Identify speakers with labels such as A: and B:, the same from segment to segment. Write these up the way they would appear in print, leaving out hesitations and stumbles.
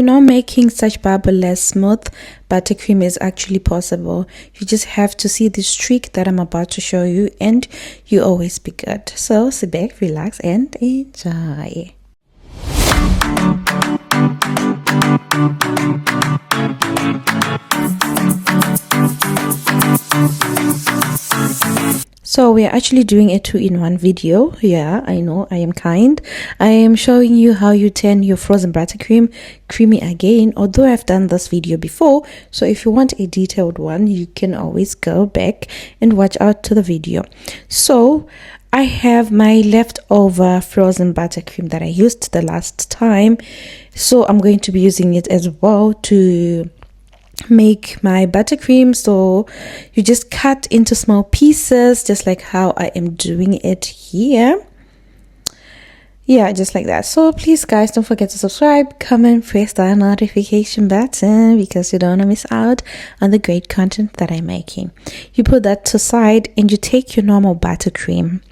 A: making such bubbleless smooth buttercream is actually possible. You just have to see this trick that I'm about to show you, and you always be good. So sit back, relax, and enjoy. So we are actually doing a 2-in-1 video. Yeah, I know, I am kind. I am showing you how you turn your frozen buttercream creamy again, although I've done this video before. So if you want a detailed one, you can always go back and watch out to the video. So I have my leftover frozen buttercream that I used the last time. So I'm going to be using it as well to make my buttercream. So you just cut into small pieces, just like how I am doing it here. Yeah, just like that. So please guys, don't forget to subscribe, comment, press that notification button because you don't want to miss out on the great content that I'm making. You put that to side and you take your normal buttercream.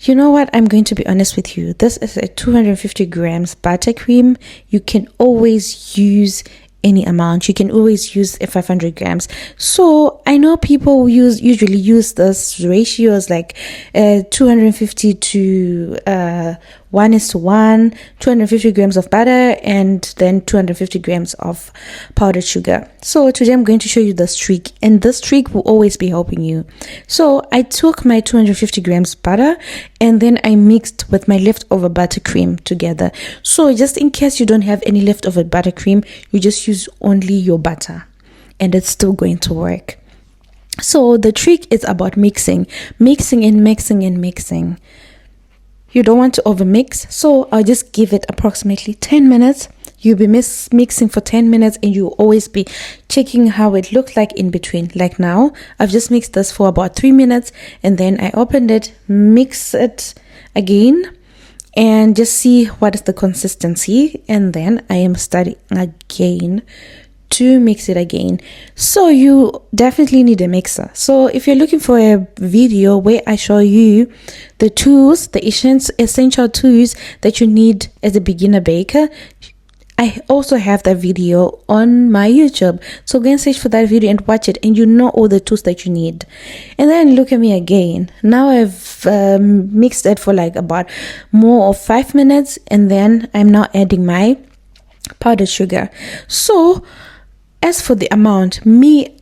A: You know what, I'm going to be honest with you, this is a 250 grams buttercream. You can always use any amount. You can always use a 500 grams. So I know people usually use this ratios like 250 to 1:1, 250 grams of butter and then 250 grams of powdered sugar. So today I'm going to show you this trick, and this trick will always be helping you. So I took my 250 grams butter and then I mixed with my leftover buttercream together. So just in case you don't have any leftover buttercream, you just use only your butter and it's still going to work. So the trick is about mixing and mixing and mixing. You don't want to overmix, so I'll just give it approximately 10 minutes. You'll be mixing for 10 minutes and you'll always be checking how it looks like in between. Like now, I've just mixed this for about 3 minutes and then I opened it, mix it again and just see what is the consistency, and then I am starting again to mix it again. So you definitely need a mixer. So if you're looking for a video where I show you the tools, the essential tools that you need as a beginner baker, I also have that video on my YouTube. So go and search for that video and watch it, and you know all the tools that you need. And then look at me again. Now I've mixed it for like about more of 5 minutes, and then I'm now adding my powdered sugar. So as for the amount,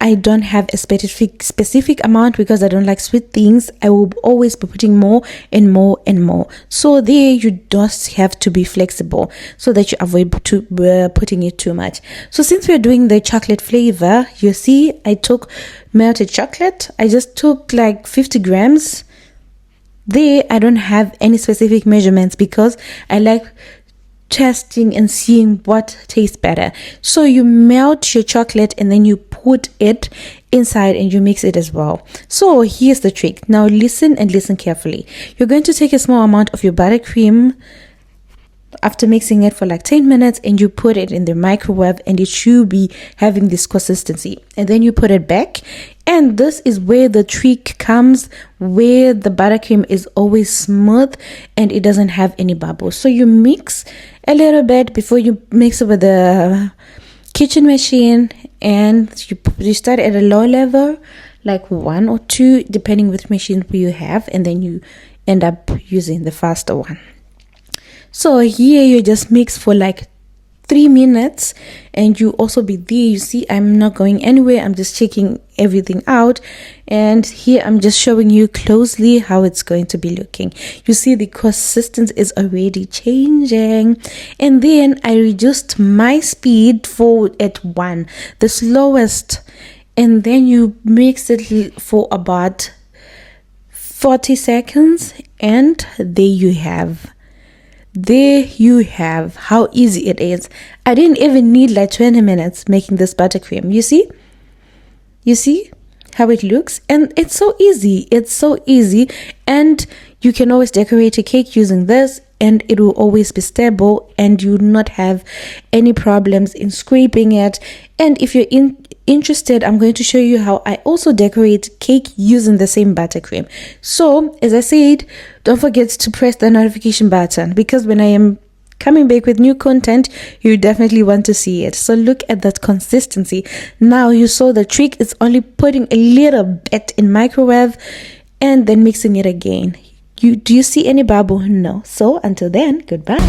A: I don't have a specific amount because I don't like sweet things. I will always be putting more and more and more. So there you just have to be flexible so that you avoid putting it too much. So since we're doing the chocolate flavor, you see I took melted chocolate. I just took like 50 grams. There I don't have any specific measurements because I like testing and seeing what tastes better. So you melt your chocolate and then you put it inside and you mix it as well. So here's the trick. Now listen and listen carefully. You're going to take a small amount of your buttercream after mixing it for like 10 minutes and you put it in the microwave, and it should be having this consistency, and then you put it back. And this is where the trick comes, where the buttercream is always smooth and it doesn't have any bubbles. So you mix a little bit before you mix it with the kitchen machine, and you start at a low level, like 1 or 2 depending which machine you have, and then you end up using the faster one. So here you just mix for like 3 minutes and you also be there. You see I'm not going anywhere, I'm just checking everything out, and here I'm just showing you closely how it's going to be looking. You see the consistency is already changing, and then I reduced my speed at 1, the slowest, and then you mix it for about 40 seconds, and there you have how easy it is. I didn't even need like 20 minutes making this buttercream. You see how it looks, and it's so easy, and you can always decorate a cake using this, and it will always be stable and you will not have any problems in scraping it. And if you're interested, I'm going to show you how I also decorate cake using the same buttercream. So as I said, don't forget to press the notification button, because when I am coming back with new content, you definitely want to see it. So look at that consistency. Now you saw the trick is only putting a little bit in microwave and then mixing it again. Do you see any bubble? No. So until then, goodbye.